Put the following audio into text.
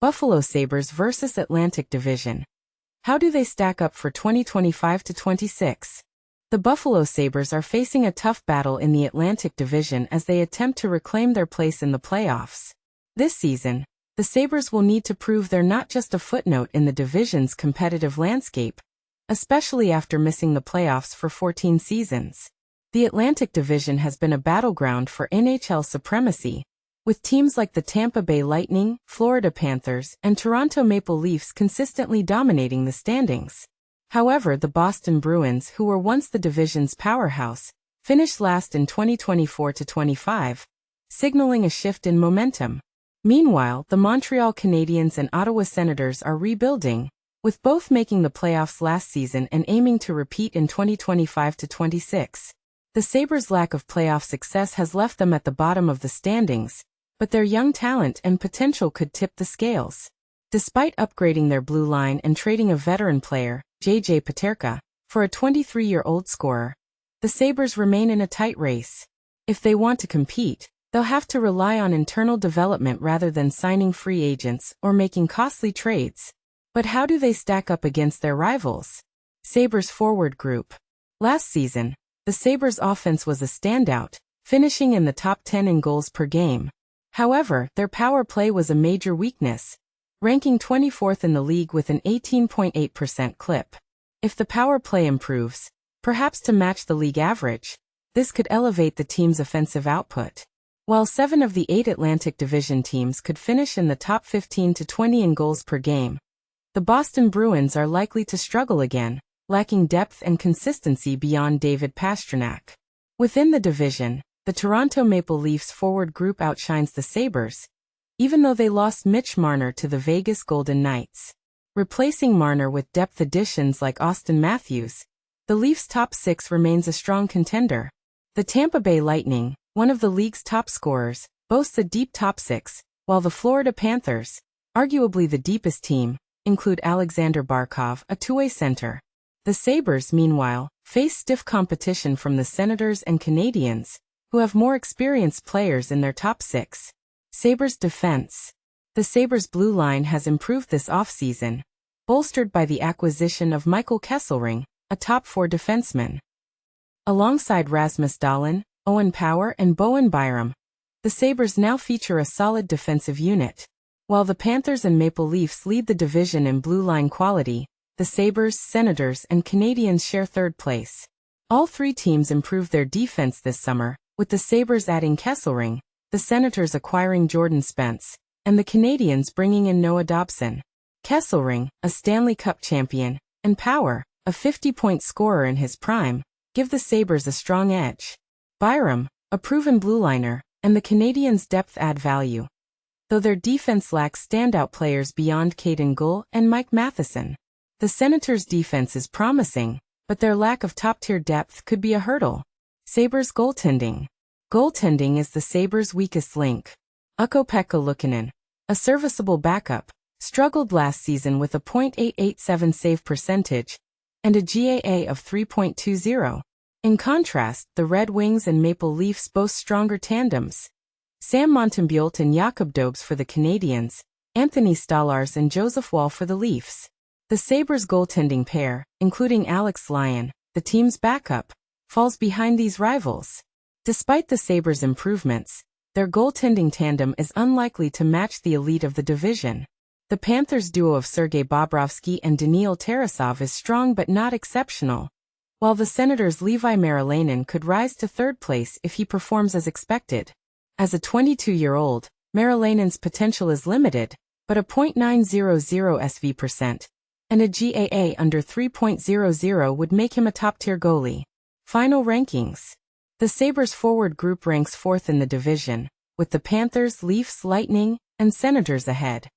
Buffalo Sabres versus Atlantic Division. How do they stack up for 2025-26? The Buffalo Sabres are facing a tough battle in the Atlantic Division as they attempt to reclaim their place in the playoffs. This season, the Sabres will need to prove they're not just a footnote in the division's competitive landscape, especially after missing the playoffs for 14 seasons. The Atlantic Division has been a battleground for NHL supremacy, with teams like the Tampa Bay Lightning, Florida Panthers, and Toronto Maple Leafs consistently dominating the standings. However, the Boston Bruins, who were once the division's powerhouse, finished last in 2024-25, signaling a shift in momentum. Meanwhile, the Montreal Canadiens and Ottawa Senators are rebuilding, with both making the playoffs last season and aiming to repeat in 2025-26. The Sabres' lack of playoff success has left them at the bottom of the standings, but their young talent and potential could tip the scales. Despite upgrading their blue line and trading a veteran player, J.J. Peterka, for a 23-year-old scorer, the Sabres remain in a tight race. If they want to compete, they'll have to rely on internal development rather than signing free agents or making costly trades. But how do they stack up against their rivals? Sabres forward group. Last season, the Sabres' offense was a standout, finishing in the top 10 in goals per game. However, their power play was a major weakness, ranking 24th in the league with an 18.8% clip. If the power play improves, perhaps to match the league average, this could elevate the team's offensive output. While 7 of the 8 Atlantic Division teams could finish in the top 15 to 20 in goals per game, the Boston Bruins are likely to struggle again, lacking depth and consistency beyond David Pastrnak. Within the division, the Toronto Maple Leafs forward group outshines the Sabres, even though they lost Mitch Marner to the Vegas Golden Knights. Replacing Marner with depth additions like Austin Matthews, the Leafs' top 6 remains a strong contender. The Tampa Bay Lightning, one of the league's top scorers, boasts a deep top 6, while the Florida Panthers, arguably the deepest team, include Alexander Barkov, a two-way center. The Sabres, meanwhile, face stiff competition from the Senators and Canadiens, who have more experienced players in their top 6. Sabres defense. The Sabres' blue line has improved this offseason, bolstered by the acquisition of Michael Kesselring, a top 4 defenseman. Alongside Rasmus Dahlin, Owen Power and Bowen Byram, the Sabres now feature a solid defensive unit. While the Panthers and Maple Leafs lead the division in blue line quality, the Sabres, Senators, and Canadiens share third place. All 3 teams improved their defense this summer, with the Sabres adding Kesselring, the Senators acquiring Jordan Spence, and the Canadiens bringing in Noah Dobson. Kesselring, a Stanley Cup champion, and Power, a 50-point scorer in his prime, give the Sabres a strong edge. Byram, a proven blue liner, and the Canadiens' depth add value, though their defense lacks standout players beyond Caden Gull and Mike Matheson. The Senators' defense is promising, but their lack of top-tier depth could be a hurdle. Sabres goaltending. Goaltending is the Sabres' weakest link. Ukko-Pekka Luukkonen, a serviceable backup, struggled last season with a .887 save percentage and a GAA of 3.20. In contrast, the Red Wings and Maple Leafs boast stronger tandems. Sam Montembeault and Jakob Dobes for the Canadiens, Anthony Stolarz and Joseph Woll for the Leafs. The Sabres' goaltending pair, including Alex Lyon, the team's backup, falls behind these rivals. Despite the Sabres' improvements, their goaltending tandem is unlikely to match the elite of the division. The Panthers' duo of Sergei Bobrovsky and Daniil Tarasov is strong but not exceptional, while the Senators' Levi Merilainen could rise to third place if he performs as expected. As a 22-year-old, Merilainen's potential is limited, but a .900 SV% and a GAA under 3.00 would make him a top-tier goalie. Final rankings. The Sabres forward group ranks 4th in the division, with the Panthers, Leafs, Lightning, and Senators ahead.